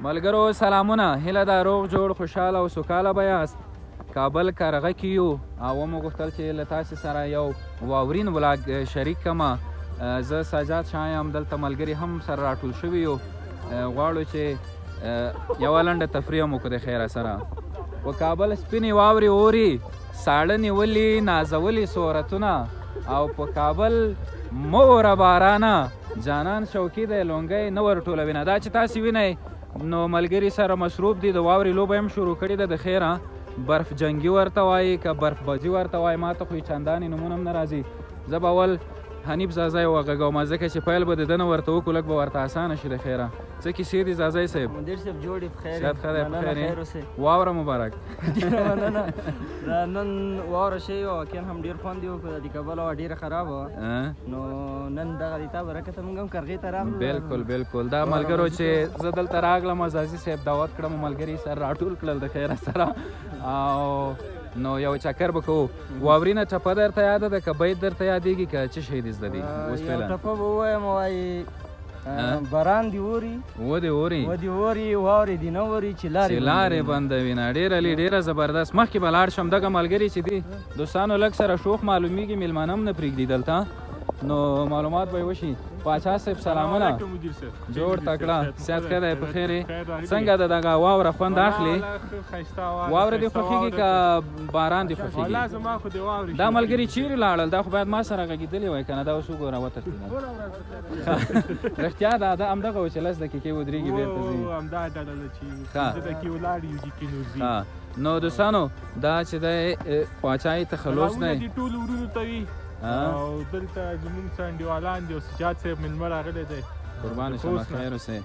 ملګرو سلامونه، هیله ده روغ جوړ خوشحاله او سوکاله به یاست. کابل کارغه کې یو او ومو غوښتل چې له تاسې سره یو واورین ولاګ شریک کړمه. زه سجاد شاه یم، دلته ملګري هم سره راټول شوي یو. غواړو چې یوه لنډه تفریح مو کړو د خیره سره. په کابل سپینې واورې اوري، ساړه نیولي نازولي صورتونه، او په کابل مه اوره بارانه، جانان شوقي دی لونګی نه ورټولوي نه. دا چې تاسې وینئ نو ملګري سره مصروف دي، د واورې لوبه هم شروع کړې ده د خیره. برف جنګي ورته وایي که برف بازي ورته وایي، ما ته خو یې چندانې نومونه هم نه راځي. زه به اول حنیف زازی وغږوم، ځکه چې پیل به د ده نه ورته وکړو لږ به ورته اسانه شي د خیره. څه کیسې دي زازی صاحب؟ مدیر صاحب جوړ یې په خیر یې. صحت ښه دی په خیر یې؟ واوره مبارک. ډېره مننه. نن واوره شوې وه، واقعا هم ډېر خوند یې وکړو. د کابل هوا ډېره خرابه وه، نو نن دغه د تا برکته موږ هم کرغې ته راغلو. بلکل بلکل. دا ملګرو چې زه دلته راغلم، زازي صاحب دعوت کړم، ملګري سره راټول کړل د خیره سره، او نو یو چکر به کوو. واورینه ټپه درته یاده ده که بیت درته یادېږي که څه شی دې زده دي؟ اوس یو ټپه به ووایم، وایي باران دې اوري ودې اوري واورې دې نه اوري چې لارې بندوي نه. ډېره ډېره زبردست. مخکې به لاړ شم، دغه ملګري چې دي دوستانو لږ سره شوخ معلومیږي، میلمانه هم نه پرېږدي دلته، نو معلومات به یې وشي. پاچا صاحب سلامونه، جوړ تکړه، صحت ښه دی په خیر یې؟ څنګه د دغه واوره خوند اخلي؟ واوره دې خوښېږي که باران دې خوښېږي؟ دا ملګري چیرې لاړل؟ دا خو باید ما سره غږېدلي وای که نه. دا اوس وګوره وتښتېدل. رښتیا دا همدغه و چې 10 دقیقې ودرېږي بېرته ځي. نو دوستانو دا چې دی پاچا یې تخلص دی. او دلته زمونږ څه انډیوالان دي او سجاد صاحب مېلمه راغلی دی. قربان شم خیر اوسئ.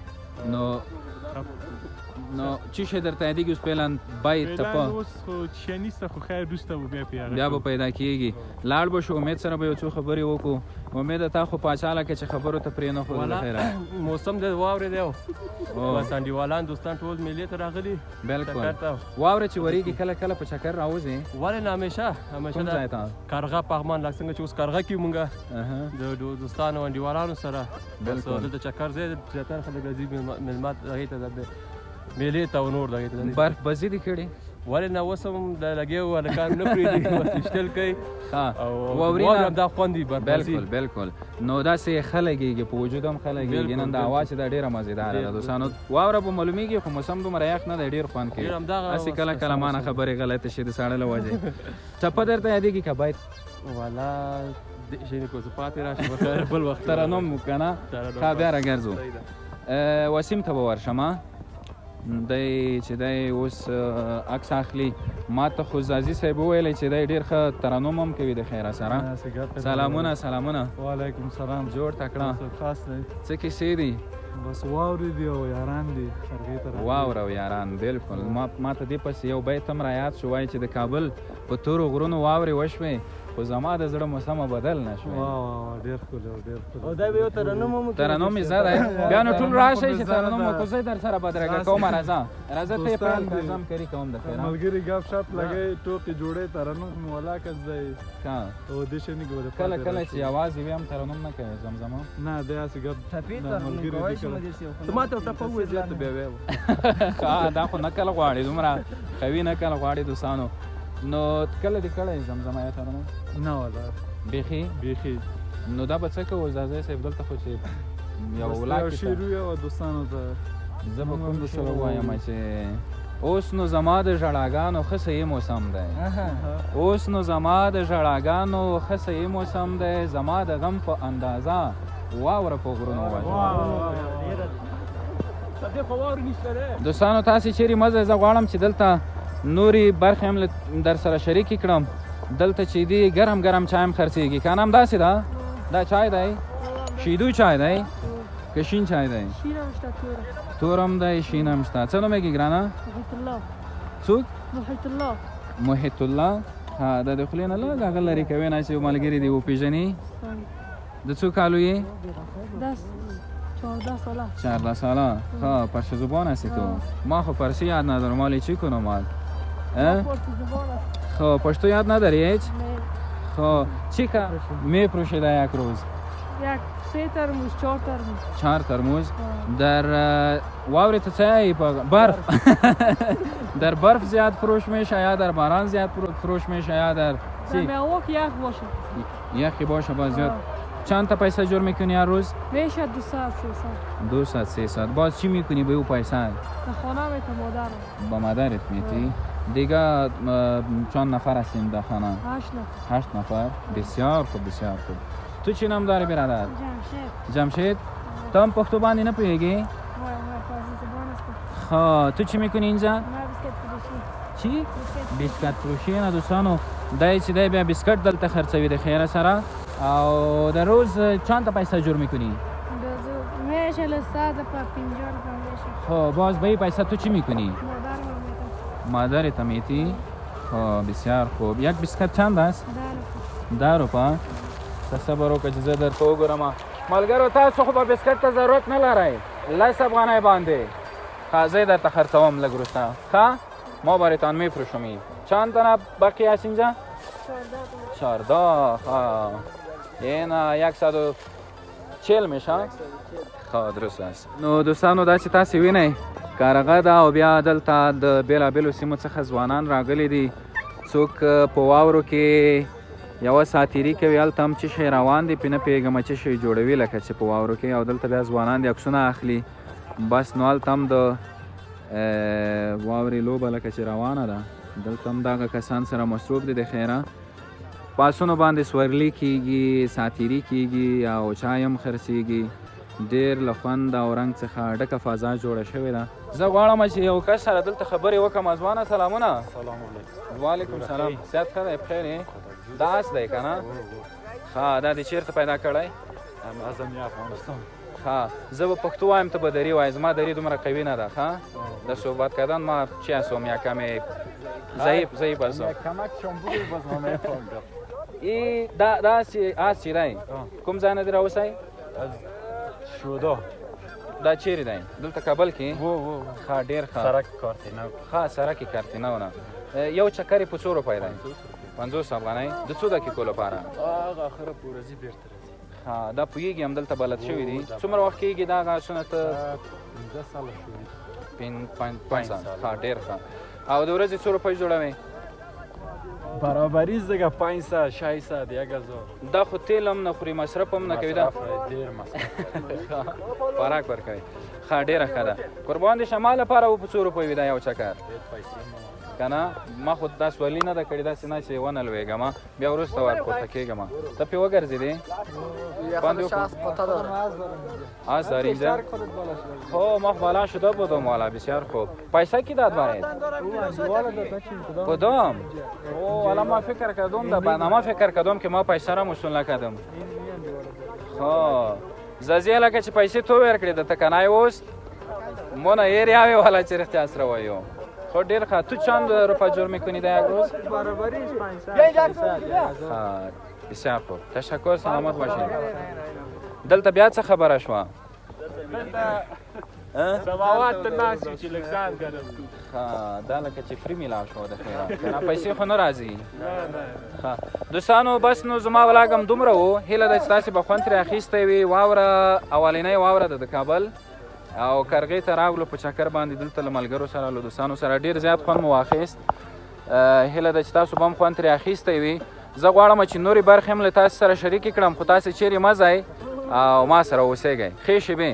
نو چی شی درته یادېږي اوس پلان بیت ټپه؟ اوس خو شی نشته، خو خیر وروسته به بیا به پیدا کېږي. لاړ به شو، امید سره به یو څو خبرې وکړو. امید تا خو پاچا لکه چې خبرو ته پرې نه ښودل خیره. موسم د واورې دی، بس انډیوالان دوستان ټول میلې ته راغلي. بلکل. واوره چې ورېږي کله کله په چکر راوځي؟ ولې نه، همیشه کوم ځای ته؟ کارغه پغمان، لکه څنګه چې اوس کارغه کې مونږ د دوستانو او انډیوالانو سره دلته چکر ځای زیاتره خلک راځي مېلمه هغې ته میلې ته او نور دغې ته. برف بازي دې کړې؟ ولې نه، اوس هم د لګیو هلکان نه پرېږدي، بس ویشتل کوي او واورینه همدا خوند وي. بلکل بلکل. نو داسې ښه لګېږي، په وجود هم ښه لګېږي. نن د هوا چې دا ډېره مزېداره ده دوستانو. واوره به معلومېږي خو موسم دومره یخ نه دی، ډېر خوند کوي. هسې کله کله ما نه خبرې غلطې شي د ساړه له وجې. ټپه درته یادېږي که بیت؟ والا شینې کو زه پاتې راشم بل وخت ترنم مو که نه؟ ښه بیا راګرځو. وسیم ته به ورشم. دی چې دی اوس عکس اخلي. ما ته خو زازي صاحب وویلی چې دی ډېر ښه ترنم هم کوي د خیره سره. سلامونه سلامونه. وعلیکم سلام. جوړ تکړه. خاص دی. څه کیسې دي؟ بس واورې دي او یاران دي. واوره او یاران، بلکل. ما ته دې پسې یو بیت هم رایاد شو، وایي چې د کابل په تورو غرونو واورې وشوې، خو زما د زړه موسمه بدل نه شوې. ډېر ښکلی او ډېر ښکلی. او دا به یو ترنم هم ترنم یې زه دی. بیا نو ټول راشئ چې ترنم وکړو. زه در سره بدرګه کوم. راځه ته یې پیل نظم کري کوم د خیره. ملګري ګپ شپ لګوي، ټوکې جوړې، ترنم مو ولاکس دی. او دې شی نه ګوره کله کله چې یوازې وي هم ترنم نه کوي زمزمه؟ نه دی هسې ګپ ټپې ترنم کوی شي مدیر صاحب. ته ما ته ټپه ووایې زه ته بیا وایم. دا خو نکل غواړي، دومره قوي نکل غواړي دوستانو. نو کله دې کړی زمزمه یا ترنم؟ نه والله بیخي. نو دا به څه کوو زازی صاحب دلته خو چې یو ولاکې ته شعر ویو دوستانو ته؟ زه به کوم سره ووایم چې اوس نو زما د ژړاګانو ښه صحیح موسم دی. اوس نو زما د ژړاګانو ښه صحیح موسم دی، زما د غم په اندازه واوره په غرونو وژنه. دوستانو تاسې چیرې مزه؟ زه غواړم چې دلته نورې برخې هم در سره شریکې کړم. دلته چې دی ګرم ګرم چای هم خرڅېږي، که نه همداسې ده؟ دا چای دی شیدو چای دی که شین چای دی؟ تور هم دی شین هم شته. څه نومېږي ګرانه؟ څوک؟ محیط الله. ها دا د خولې نه لږ هغه لرې کوې نه چې ملګري دې وپېژني. د څو کالو یې؟ 14 ساله. ها پرشه زبان هستی تو؟ ما خب پرسی یاد ندارم. مالی چی کنم مال؟ خب پشتو یاد نداری هیچ؟ خب چی که میپروشی در یک روز؟ یک 3 ترموز 4 ترموز 4 ترموز در واورې ته څه یې په برف در برف زیاد فروش میشه یا در باران زیاد فروش میشه یا در در میوه که یخ باشه یخی باشه باز زیاد چند تا پیسه جور میکنی هر روز؟ میشه 200 300 باز چی میکنی به او پیسه؟ در خانه میتم مادرم با مادرت میتی؟ دیگه چند نفر هستیم در خانه؟ 8 نفر بسیار خوب بسیار خوب تو چی نام داری برادر؟ جمشید تو هم پختو باندی نپویگی؟ خب تو چی میکنی اینجا؟ چی؟ بیسکت فروشی نه دوستانو دای چې دی بیا بیسکت دلته خرڅوي د خیره سره او در روز چند تا پیسه جور میکنی؟ میشه لسته په 50 میشه خب باز به این پیسه تو چی میکنی؟ مادرت میتی؟ خب بسیار خوب یک بیسکت چند است؟ 10 روپه تصور وکړه چې زه درته وګورم ملګرو تاسو خو به بیسکت ته ضرورت نه لرئ 10 افغانۍ باندې ښه زه یې درته خرڅوم لږ وروسته ښه ما برایتان میفروشم چند دانه باقی هست اینجا؟ 14 این 140 میشه؟ خب درست است نو دوستانو دا چې تاسې وینئ کارغه ده او بیا دلته د بېلابېلو سیمو څخه ځوانان راغلي دي څوک په واورو کې یوه ساتیري کوي هلته هم څه شی روان دي پې نه پوهېږم څه شی جوړوي لکه چې په واورو کې او دلته بیا ځوانان دي عکسونه اخلي بس نو هلته هم د واورې لوبه لکه چې روانه ده دلته هم دغه کسان سره مصروف دي د خیره پاسونو باندې سورلي کیږي ساتیري کیږي او چای هم خرڅېږي ډېر له خوند او رنګ څخه ډکه فضا جوړه شوې ده زه غواړم چې یو کس سره دلته خبرې وکړم ځوانه سلامونه وعلیکم سلام صحت ښه دی بخیر یې دا اس دی که نه ښه دا دې چېرته پیدا کړی ها زه به پښتو وایم ته به دری وایې زما دری دومره قوي نه ده ښه د صحبت کردن ما چی هستم یکم ضعیف هستم ای دا اس چی دی کوم ځای نه دی راوسی شودا دا چیرې دی دلته کابل کې ښه ډېر ښه سرک کارتینو ښه سرک کارتینو نه یو چکر یې په څو روپۍ دی 50 افغانۍ د څو دقیقو لپاره هغه اخره په ورځې بیرته راځي ها دا پوهېږي همدلته بلد شوي دي څومره وخت کېږي دا غاښونه ته 15 ساله شوي 5 سال ها ډېر ښه او د ورځې څو روپۍ جوړوئ برابریز دیگه 500 600 1000 دا خو تیل هم نه خوري مصرف هم نه کوي دا ډېر مصرف خوراک ورکوي ښه ډېره ښه ده قربان دې شما لپاره و په څو روپۍ وي دا یو چکر که نه ما خو دا سولي نه ده کړې داسې نه چې ونه لوېږم بیا وروسته ورپورته کېږم ته پې وګرځېدې آس داری اینجا؟ خب ما بالا شده بودم والا بسیار خوب پیسه کی داد برایت؟ کدام؟ او والا ما فکر کردم در برنامه فکر کردم که ما پیسه را مسئول نکردم خب زازیه لکه چه پیسه تو ورکړې ده ته کنای اوس مونه ایری آوی والا چه رختی اس روایو خب ډېر ښه تو چند روپه جور میکنی در یک روز؟ برابریش 500 بسیار خوب تشکر سلامت باشید دلته بیا څه خبره شوه سماوات ته ناست یو چې لږ ځان ګرم ښه دا لکه چې فري میلاو شوه د خیره که نه پیسې خو نه راځي ښه دوستانو بس نو زما ولاګ هم دومره و هیله ده چې تاسې به خوند ترې اخیستی وي واوره اولنۍ واوره ده د کابل او کرغې ته راغلو په چکر باندې دلته له ملګرو سره له دوستانو سره ډېر زیات خوند مو واخیست هیله ده چې تاسو به هم خوند ترې اخیستی وي زه غواړم چې نورې برخې هم له تاسو سره شریکې کړم خو تاسې چیرې مه ځئ او ما سره اوسیږئ ښې شېبې